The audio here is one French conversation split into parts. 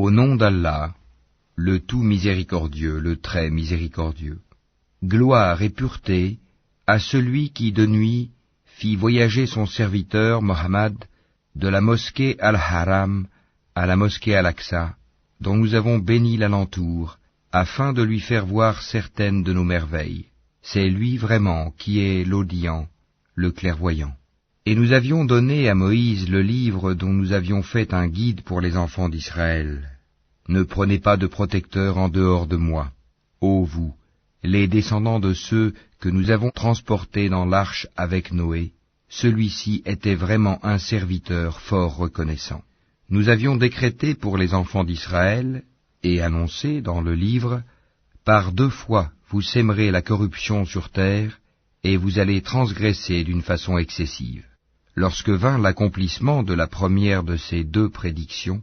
Au nom d'Allah, le tout miséricordieux, le très miséricordieux. Gloire et pureté à celui qui de nuit fit voyager son serviteur Mohammed de la mosquée Al-Haram à la mosquée Al-Aqsa, dont nous avons béni l'alentour, afin de lui faire voir certaines de nos merveilles. C'est lui vraiment qui est l'audient, le clairvoyant. Et nous avions donné à Moïse le livre dont nous avions fait un guide pour les enfants d'Israël. Ne prenez pas de protecteur en dehors de moi, ô vous, les descendants de ceux que nous avons transportés dans l'arche avec Noé. Celui-ci était vraiment un serviteur fort reconnaissant. Nous avions décrété pour les enfants d'Israël, et annoncé dans le livre, par 2 fois vous sèmerez la corruption sur terre, et vous allez transgresser d'une façon excessive. Lorsque vint l'accomplissement de la première de ces 2 prédictions,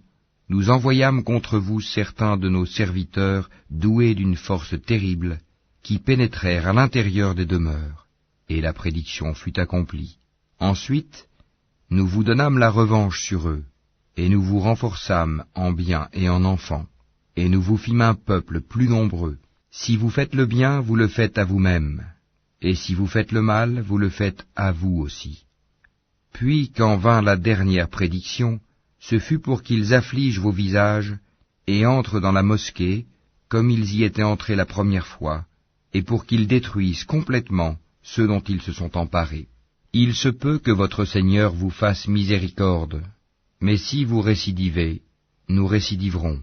nous envoyâmes contre vous certains de nos serviteurs doués d'une force terrible, qui pénétrèrent à l'intérieur des demeures, et la prédiction fut accomplie. Ensuite, nous vous donnâmes la revanche sur eux, et nous vous renforçâmes en biens et en enfants, et nous vous fîmes un peuple plus nombreux. Si vous faites le bien, vous le faites à vous-même, et si vous faites le mal, vous le faites à vous aussi. Puis, quand vint la dernière prédiction, ce fut pour qu'ils affligent vos visages, et entrent dans la mosquée, comme ils y étaient entrés la première fois, et pour qu'ils détruisent complètement ceux dont ils se sont emparés. Il se peut que votre Seigneur vous fasse miséricorde, mais si vous récidivez, nous récidiverons,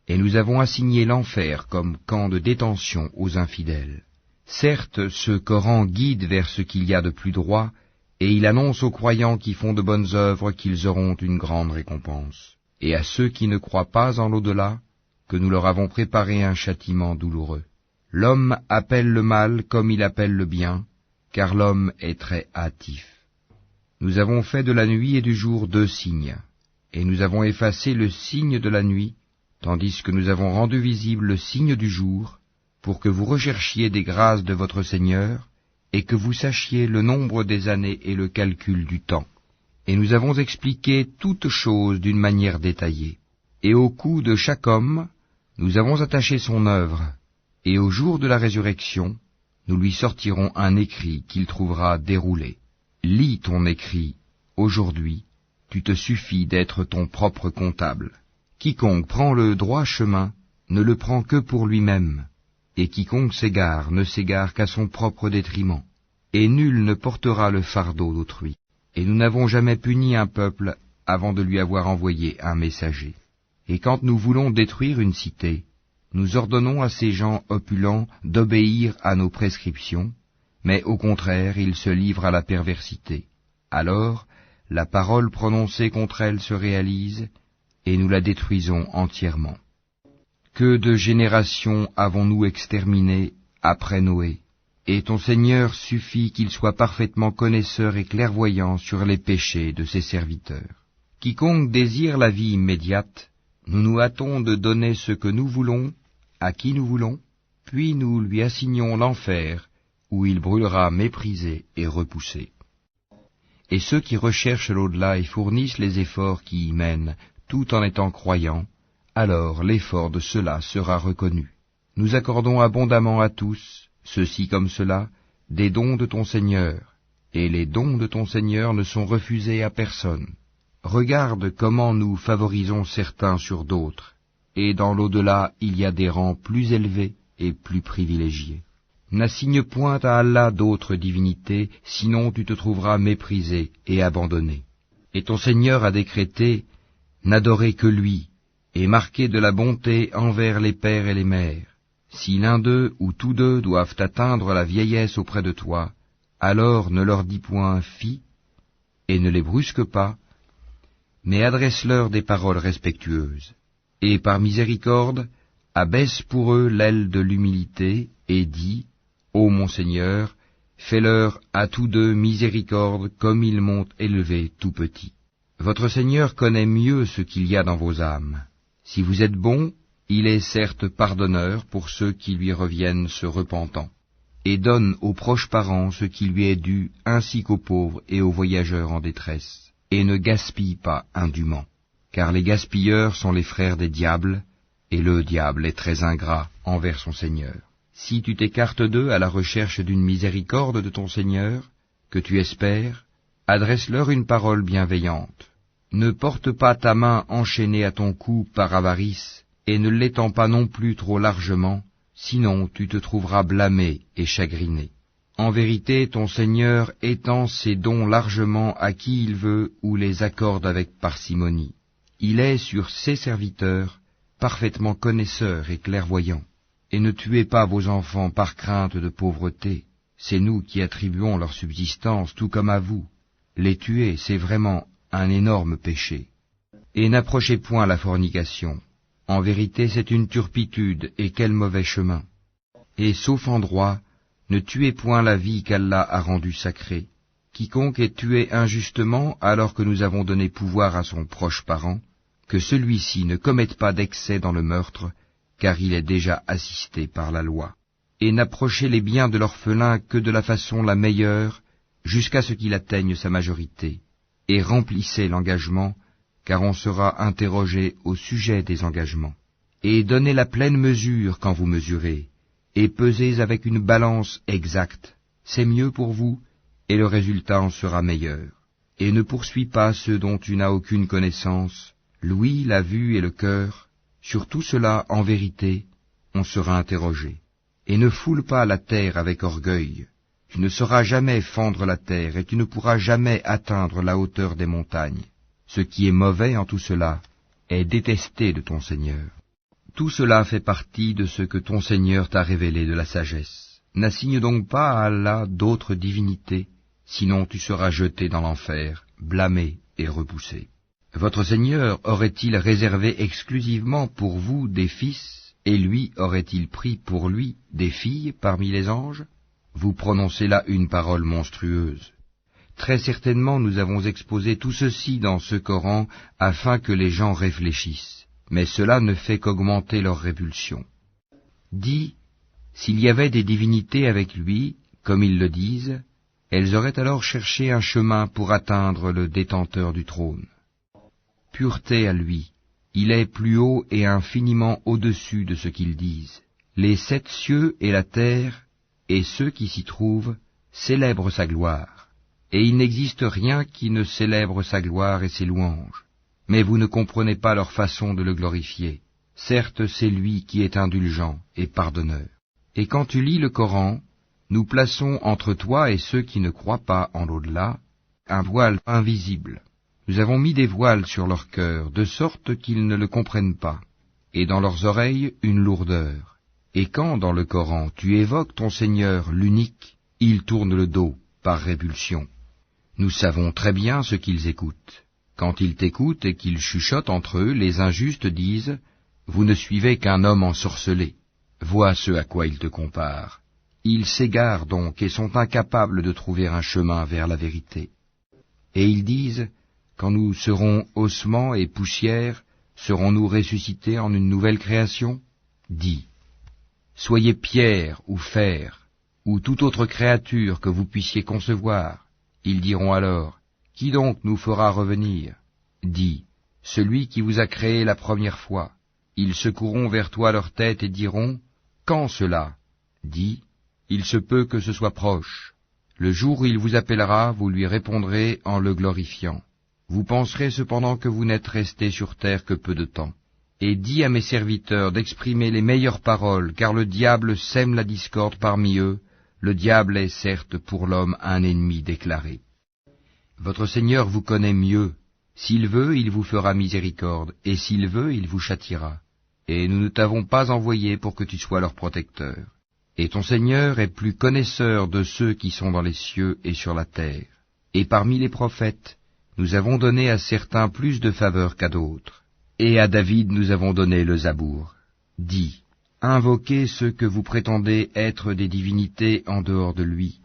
et nous avons assigné l'enfer comme camp de détention aux infidèles. Certes, ce Coran guide vers ce qu'il y a de plus droit, et il annonce aux croyants qui font de bonnes œuvres qu'ils auront une grande récompense, et à ceux qui ne croient pas en l'au-delà, que nous leur avons préparé un châtiment douloureux. L'homme appelle le mal comme il appelle le bien, car l'homme est très hâtif. Nous avons fait de la nuit et du jour 2 signes, et nous avons effacé le signe de la nuit, tandis que nous avons rendu visible le signe du jour, pour que vous recherchiez des grâces de votre Seigneur, et que vous sachiez le nombre des années et le calcul du temps. Et nous avons expliqué toutes choses d'une manière détaillée. Et au cou de chaque homme, nous avons attaché son œuvre, et au jour de la résurrection, nous lui sortirons un écrit qu'il trouvera déroulé. Lis ton écrit, aujourd'hui, tu te suffis d'être ton propre comptable. Quiconque prend le droit chemin ne le prend que pour lui-même, et quiconque s'égare ne s'égare qu'à son propre détriment, et nul ne portera le fardeau d'autrui. Et nous n'avons jamais puni un peuple avant de lui avoir envoyé un messager. Et quand nous voulons détruire une cité, nous ordonnons à ces gens opulents d'obéir à nos prescriptions, mais au contraire ils se livrent à la perversité. Alors, la parole prononcée contre elle se réalise, et nous la détruisons entièrement. Que de générations avons-nous exterminées après Noé, et ton Seigneur suffit qu'il soit parfaitement connaisseur et clairvoyant sur les péchés de ses serviteurs. Quiconque désire la vie immédiate, nous nous hâtons de donner ce que nous voulons, à qui nous voulons, puis nous lui assignons l'enfer, où il brûlera méprisé et repoussé. Et ceux qui recherchent l'au-delà et fournissent les efforts qui y mènent, tout en étant croyants, alors l'effort de ceux-là sera reconnu. Nous accordons abondamment à tous, ceux-ci comme ceux-là, des dons de ton Seigneur, et les dons de ton Seigneur ne sont refusés à personne. Regarde comment nous favorisons certains sur d'autres, et dans l'au-delà il y a des rangs plus élevés et plus privilégiés. N'assigne point à Allah d'autres divinités, sinon tu te trouveras méprisé et abandonné. Et ton Seigneur a décrété, n'adorez que lui, et marquez de la bonté envers les pères et les mères. Si l'un d'eux ou tous deux doivent atteindre la vieillesse auprès de toi, alors ne leur dis point « fi » et ne les brusque pas, mais adresse-leur des paroles respectueuses. Et par miséricorde, abaisse pour eux l'aile de l'humilité, et dis, ô mon Seigneur, fais-leur à tous deux miséricorde comme ils m'ont élevé tout petit. Votre Seigneur connaît mieux ce qu'il y a dans vos âmes. Si vous êtes bons, il est certes pardonneur pour ceux qui lui reviennent se repentant, et donne aux proches parents ce qui lui est dû, ainsi qu'aux pauvres et aux voyageurs en détresse, et ne gaspille pas indûment. car les gaspilleurs sont les frères des diables, et le diable est très ingrat envers son Seigneur. Si tu t'écartes d'eux à la recherche d'une miséricorde de ton Seigneur, que tu espères, adresse-leur une parole bienveillante. Ne porte pas ta main enchaînée à ton cou par avarice, et ne l'étends pas non plus trop largement, sinon tu te trouveras blâmé et chagriné. En vérité, ton Seigneur étend ses dons largement à qui il veut ou les accorde avec parcimonie. Il est sur ses serviteurs parfaitement connaisseur et clairvoyant. Et ne tuez pas vos enfants par crainte de pauvreté. C'est nous qui attribuons leur subsistance tout comme à vous. Les tuer, c'est vraiment un énorme péché. Et n'approchez point la fornication. En vérité, c'est une turpitude, et quel mauvais chemin. Et sauf en droit, ne tuez point la vie qu'Allah a rendue sacrée. Quiconque est tué injustement alors que nous avons donné pouvoir à son proche parent, que celui-ci ne commette pas d'excès dans le meurtre, car il est déjà assisté par la loi. Et n'approchez les biens de l'orphelin que de la façon la meilleure, jusqu'à ce qu'il atteigne sa majorité, et remplissez l'engagement, car on sera interrogé au sujet des engagements. Et donnez la pleine mesure quand vous mesurez, et pesez avec une balance exacte, c'est mieux pour vous, et le résultat en sera meilleur. Et ne poursuis pas ceux dont tu n'as aucune connaissance, l'ouïe, la vue et le cœur. Sur tout cela, en vérité, on sera interrogé. Et ne foule pas la terre avec orgueil. Tu ne sauras jamais fendre la terre, et tu ne pourras jamais atteindre la hauteur des montagnes. Ce qui est mauvais en tout cela est détesté de ton Seigneur. Tout cela fait partie de ce que ton Seigneur t'a révélé de la sagesse. N'assigne donc pas à Allah d'autres divinités, sinon tu seras jeté dans l'enfer, blâmé et repoussé. Votre Seigneur aurait-il réservé exclusivement pour vous des fils, et lui aurait-il pris pour lui des filles parmi les anges? Vous prononcez là une parole monstrueuse. Très certainement nous avons exposé tout ceci dans ce Coran afin que les gens réfléchissent, mais cela ne fait qu'augmenter leur répulsion. Dis, s'il y avait des divinités avec lui, comme ils le disent, elles auraient alors cherché un chemin pour atteindre le détenteur du trône. Pureté à lui, il est plus haut et infiniment au-dessus de ce qu'ils disent. Les 7 cieux et la terre, et ceux qui s'y trouvent, célèbrent sa gloire. Et il n'existe rien qui ne célèbre sa gloire et ses louanges. Mais vous ne comprenez pas leur façon de le glorifier. Certes, c'est lui qui est indulgent et pardonneur. Et quand tu lis le Coran, nous plaçons entre toi et ceux qui ne croient pas en l'au-delà un voile invisible. Nous avons mis des voiles sur leur cœur, de sorte qu'ils ne le comprennent pas, et dans leurs oreilles une lourdeur. Et quand, dans le Coran, tu évoques ton Seigneur, l'unique, ils tournent le dos, par répulsion. Nous savons très bien ce qu'ils écoutent. Quand ils t'écoutent et qu'ils chuchotent entre eux, les injustes disent « Vous ne suivez qu'un homme ensorcelé. » Vois ce à quoi ils te comparent. Ils s'égarent donc et sont incapables de trouver un chemin vers la vérité. Et ils disent « Quand nous serons ossements et poussière, serons-nous ressuscités en une nouvelle création ?» Dis « Soyez pierre ou fer, ou toute autre créature que vous puissiez concevoir. » Ils diront alors, « Qui donc nous fera revenir ?» Dis, « Celui qui vous a créé la première fois. » Ils secoueront vers toi leur tête et diront, « Quand cela ?» Dis, « Il se peut que ce soit proche. Le jour où il vous appellera, vous lui répondrez en le glorifiant. Vous penserez cependant que vous n'êtes restés sur terre que peu de temps. Et dis à mes serviteurs d'exprimer les meilleures paroles, car le diable sème la discorde parmi eux. Le diable est certes pour l'homme un ennemi déclaré. Votre Seigneur vous connaît mieux. S'il veut, il vous fera miséricorde, et s'il veut, il vous châtiera. Et nous ne t'avons pas envoyé pour que tu sois leur protecteur. Et ton Seigneur est plus connaisseur de ceux qui sont dans les cieux et sur la terre. Et parmi les prophètes, nous avons donné à certains plus de faveur qu'à d'autres. Et à David nous avons donné le Zabour. Dis, invoquez ceux que vous prétendez être des divinités en dehors de lui.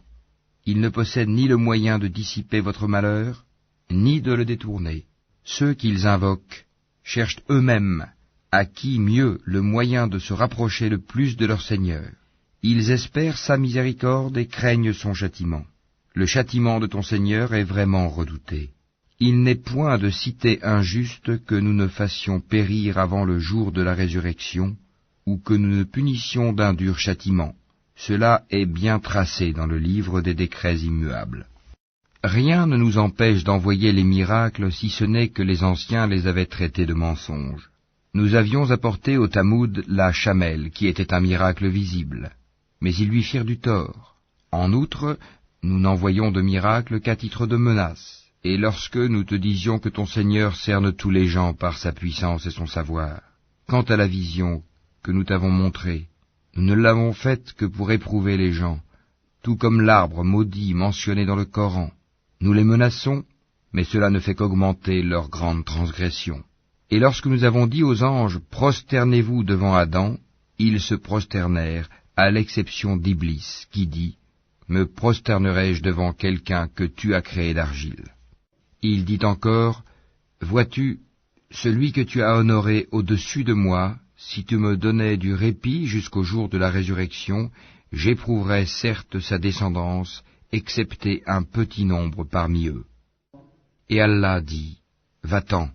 Ils ne possèdent ni le moyen de dissiper votre malheur, ni de le détourner. Ceux qu'ils invoquent cherchent eux-mêmes à qui mieux le moyen de se rapprocher le plus de leur Seigneur. Ils espèrent sa miséricorde et craignent son châtiment. Le châtiment de ton Seigneur est vraiment redouté. Il n'est point de cité injuste que nous ne fassions périr avant le jour de la résurrection, ou que nous ne punissions d'un dur châtiment. Cela est bien tracé dans le livre des décrets immuables. Rien ne nous empêche d'envoyer les miracles si ce n'est que les anciens les avaient traités de mensonges. Nous avions apporté au Tamoud la chamelle, qui était un miracle visible, mais ils lui firent du tort. En outre, nous n'envoyons de miracle qu'à titre de menace, et lorsque nous te disions que ton Seigneur cerne tous les gens par sa puissance et son savoir. Quant à la vision que nous t'avons montrée, nous ne l'avons faite que pour éprouver les gens, tout comme l'arbre maudit mentionné dans le Coran. Nous les menaçons, mais cela ne fait qu'augmenter leur grande transgression. Et lorsque nous avons dit aux anges, prosternez-vous devant Adam, ils se prosternèrent, à l'exception d'Iblis, qui dit, me prosternerai-je devant quelqu'un que tu as créé d'argile. Il dit encore, vois-tu, celui que tu as honoré au-dessus de moi, si tu me donnais du répit jusqu'au jour de la résurrection, j'éprouverais certes sa descendance, excepté un petit nombre parmi eux. Et Allah dit, va-t'en,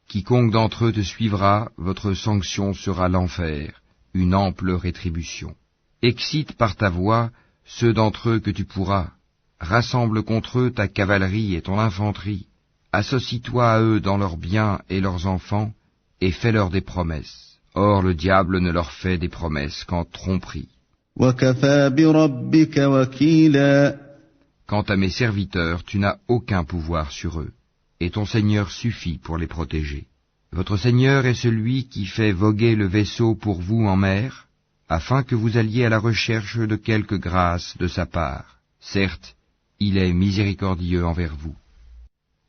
quiconque d'entre eux te suivra, votre sanction sera l'enfer, une ample rétribution. Excite par ta voix ceux d'entre eux que tu pourras, rassemble contre eux ta cavalerie et ton infanterie, associe-toi à eux dans leurs biens et leurs enfants, et fais-leur des promesses. Or le diable ne leur fait des promesses qu'en tromperie. وَكَفَى بِرَبِّكَ وَكِيلًا. Quant à mes serviteurs, tu n'as aucun pouvoir sur eux, et ton Seigneur suffit pour les protéger. Votre Seigneur est celui qui fait voguer le vaisseau pour vous en mer, afin que vous alliez à la recherche de quelque grâce de sa part. Certes, il est miséricordieux envers vous.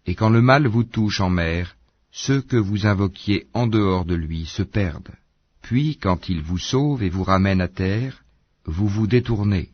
Et quand le mal vous touche en mer, ceux que vous invoquiez en dehors de lui se perdent. Puis, quand il vous sauve et vous ramène à terre, vous vous détournez.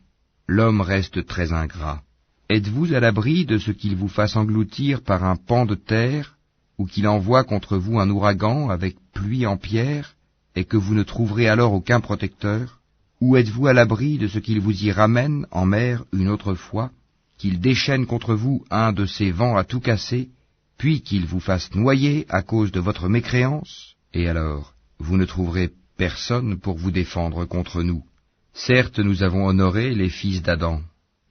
L'homme reste très ingrat. Êtes-vous à l'abri de ce qu'il vous fasse engloutir par un pan de terre, ou qu'il envoie contre vous un ouragan avec pluie en pierre, et que vous ne trouverez alors aucun protecteur? Ou êtes-vous à l'abri de ce qu'il vous y ramène en mer une autre fois, qu'il déchaîne contre vous un de ces vents à tout casser, puis qu'il vous fasse noyer à cause de votre mécréance? Et alors, vous ne trouverez personne pour vous défendre contre nous. Certes, nous avons honoré les fils d'Adam.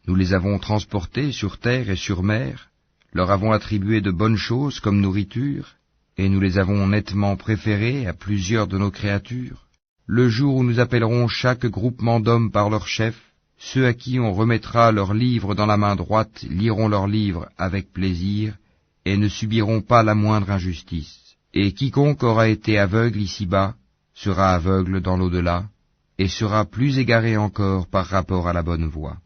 Nous les avons transportés sur terre et sur mer, leur avons attribué de bonnes choses comme nourriture, et nous les avons nettement préférés à plusieurs de nos créatures. Le jour où nous appellerons chaque groupement d'hommes par leur chef, ceux à qui on remettra leurs livres dans la main droite liront leurs livres avec plaisir, et ne subiront pas la moindre injustice. Et quiconque aura été aveugle ici-bas, sera aveugle dans l'au-delà, et sera plus égaré encore par rapport à la bonne voie.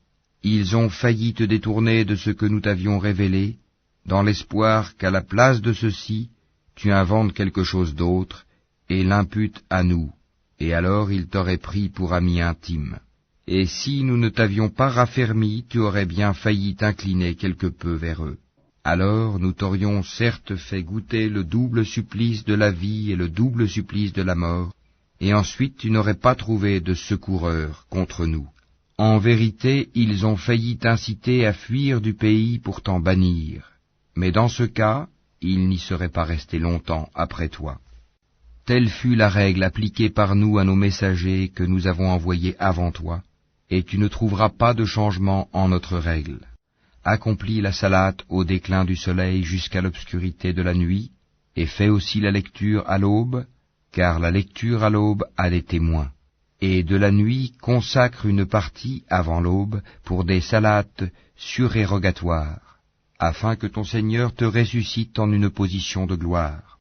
Ils ont failli te détourner de ce que nous t'avions révélé, dans l'espoir qu'à la place de ceci, tu inventes quelque chose d'autre, et l'imputes à nous, et alors ils t'auraient pris pour ami intime. Et si nous ne t'avions pas raffermi, tu aurais bien failli t'incliner quelque peu vers eux. Alors nous t'aurions certes fait goûter le double supplice de la vie et le double supplice de la mort, et ensuite tu n'aurais pas trouvé de secoureur contre nous. En vérité, ils ont failli t'inciter à fuir du pays pour t'en bannir, mais dans ce cas, ils n'y seraient pas restés longtemps après toi. Telle fut la règle appliquée par nous à nos messagers que nous avons envoyés avant toi, et tu ne trouveras pas de changement en notre règle. Accomplis la salate au déclin du soleil jusqu'à l'obscurité de la nuit, et fais aussi la lecture à l'aube, car la lecture à l'aube a des témoins. Et de la nuit consacre une partie avant l'aube pour des salates surérogatoires, afin que ton Seigneur te ressuscite en une position de gloire.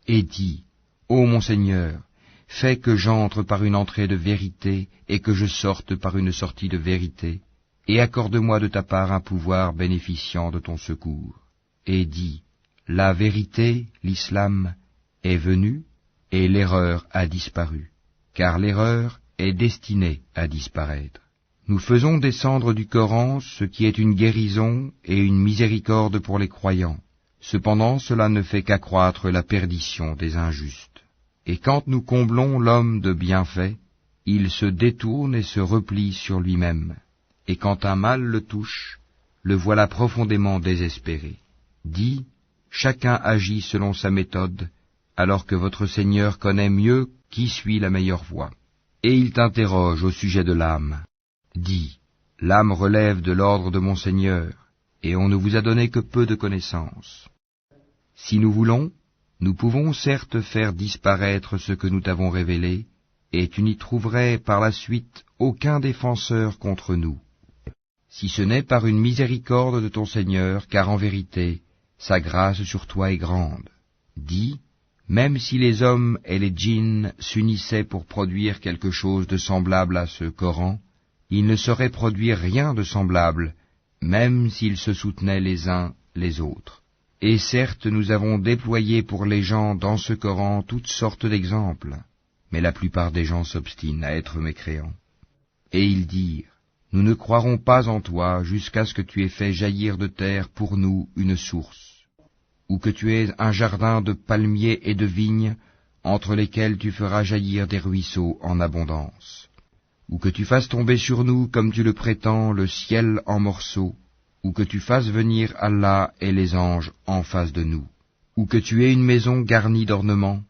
Et dis, ô mon Seigneur, fais que j'entre par une entrée de vérité et que je sorte par une sortie de vérité, et accorde-moi de ta part un pouvoir bénéficiant de ton secours. Et dis, la vérité, l'islam, est venue, et l'erreur a disparu, car l'erreur est destinée à disparaître. Nous faisons descendre du Coran ce qui est une guérison et une miséricorde pour les croyants. Cependant, cela ne fait qu'accroître la perdition des injustes. Et quand nous comblons l'homme de bienfaits, il se détourne et se replie sur lui-même. Et quand un mal le touche, le voilà profondément désespéré. Dis, chacun agit selon sa méthode, alors que votre Seigneur connaît mieux qui suit la meilleure voie. Et il t'interroge au sujet de l'âme. Dis, l'âme relève de l'ordre de mon Seigneur, et on ne vous a donné que peu de connaissances. Si nous voulons, nous pouvons certes faire disparaître ce que nous t'avons révélé, et tu n'y trouverais par la suite aucun défenseur contre nous. Si ce n'est par une miséricorde de ton Seigneur, car en vérité, sa grâce sur toi est grande. Dis, même si les hommes et les djinns s'unissaient pour produire quelque chose de semblable à ce Coran, ils ne sauraient produire rien de semblable, même s'ils se soutenaient les uns les autres. Et certes, nous avons déployé pour les gens dans ce Coran toutes sortes d'exemples, mais la plupart des gens s'obstinent à être mécréants. Et ils dirent, nous ne croirons pas en toi jusqu'à ce que tu aies fait jaillir de terre pour nous une source, ou que tu aies un jardin de palmiers et de vignes, entre lesquels tu feras jaillir des ruisseaux en abondance, ou que tu fasses tomber sur nous, comme tu le prétends, le ciel en morceaux, ou que tu fasses venir Allah et les anges en face de nous, ou que tu aies une maison garnie d'ornements,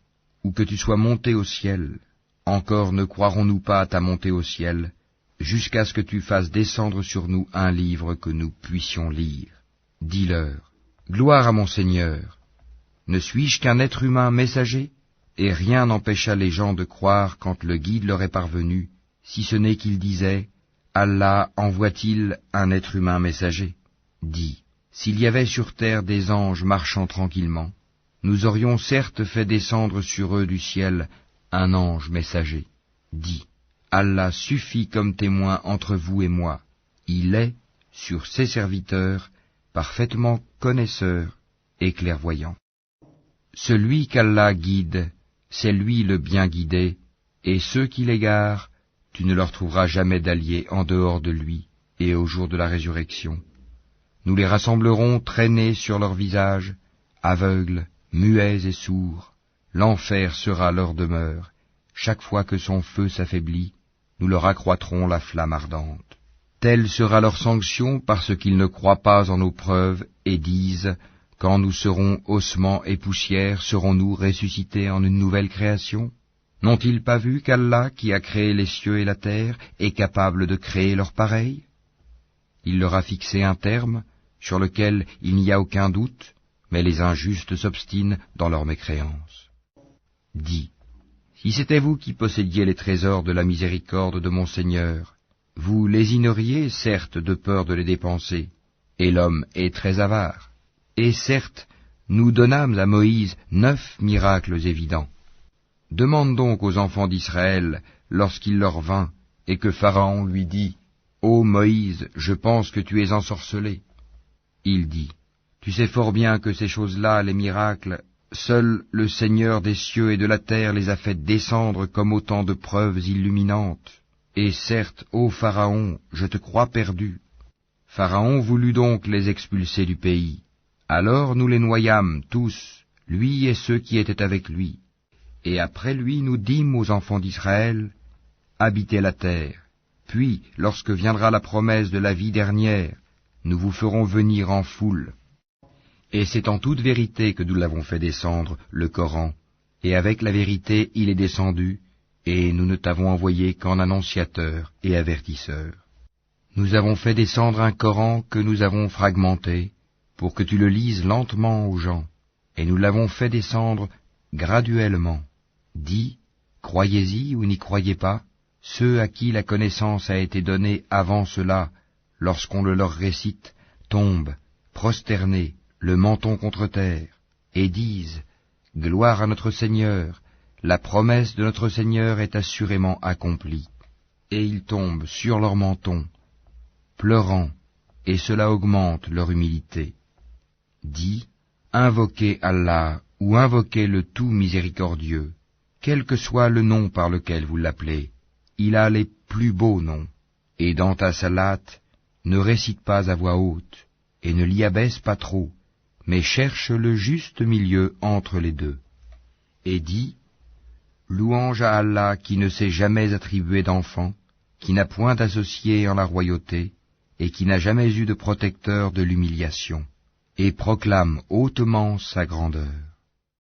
ou que tu sois monté au ciel. Encore ne croirons-nous pas à ta montée au ciel, jusqu'à ce que tu fasses descendre sur nous un livre que nous puissions lire. Dis-leur, gloire à mon Seigneur, ne suis-je qu'un être humain messager? Et rien n'empêcha les gens de croire quand le guide leur est parvenu, si ce n'est qu'ils disaient, Allah envoie-t-il un être humain messager? Dis, s'il y avait sur terre des anges marchant tranquillement, nous aurions certes fait descendre sur eux du ciel un ange messager. Dis, Allah suffit comme témoin entre vous et moi, il est, sur ses serviteurs, parfaitement connaisseur et clairvoyant. Celui qu'Allah guide, c'est lui le bien guidé, et ceux qui l'égarent, tu ne leur trouveras jamais d'alliés en dehors de lui, et au jour de la résurrection. Nous les rassemblerons traînés sur leur visage, aveugles, muets et sourds. L'enfer sera leur demeure. Chaque fois que son feu s'affaiblit, nous leur accroîtrons la flamme ardente. Telle sera leur sanction parce qu'ils ne croient pas en nos preuves et disent, quand nous serons ossements et poussière, serons-nous ressuscités en une nouvelle création? N'ont-ils pas vu qu'Allah, qui a créé les cieux et la terre, est capable de créer leur pareil? Il leur a fixé un terme, sur lequel il n'y a aucun doute, mais les injustes s'obstinent dans leur mécréance. Dis, si c'était vous qui possédiez les trésors de la miséricorde de mon Seigneur, vous lésineriez, certes, de peur de les dépenser, et l'homme est très avare. Et certes, nous donnâmes à Moïse 9 miracles évidents. Demande donc aux enfants d'Israël, lorsqu'il leur vint, et que Pharaon lui dit, « Ô Moïse, je pense que tu es ensorcelé. » Il dit, « Tu sais fort bien que ces choses-là, les miracles, seul le Seigneur des cieux et de la terre les a fait descendre comme autant de preuves illuminantes. Et certes, ô Pharaon, je te crois perdu. » Pharaon voulut donc les expulser du pays. Alors nous les noyâmes tous, lui et ceux qui étaient avec lui. Et après lui nous dîmes aux enfants d'Israël, « Habitez la terre. Puis, lorsque viendra la promesse de la vie dernière, nous vous ferons venir en foule. » Et c'est en toute vérité que nous l'avons fait descendre, le Coran, et avec la vérité il est descendu, et nous ne t'avons envoyé qu'en annonciateur et avertisseur. Nous avons fait descendre un Coran que nous avons fragmenté, pour que tu le lises lentement aux gens, et nous l'avons fait descendre graduellement. Dis, croyez-y ou n'y croyez pas, ceux à qui la connaissance a été donnée avant cela, lorsqu'on le leur récite, tombent, prosternés, le menton contre terre, et disent, gloire à notre Seigneur, la promesse de notre Seigneur est assurément accomplie. Et ils tombent sur leur menton, pleurant, et cela augmente leur humilité. Dis, invoquez Allah ou invoquez le tout miséricordieux, quel que soit le nom par lequel vous l'appelez, il a les plus beaux noms. Et dans ta salate, ne récite pas à voix haute, et ne l'y abaisse pas trop, mais cherche le juste milieu entre les deux. Et dis, louange à Allah qui ne s'est jamais attribué d'enfant, qui n'a point associé en la royauté, et qui n'a jamais eu de protecteur de l'humiliation. et proclame hautement sa grandeur.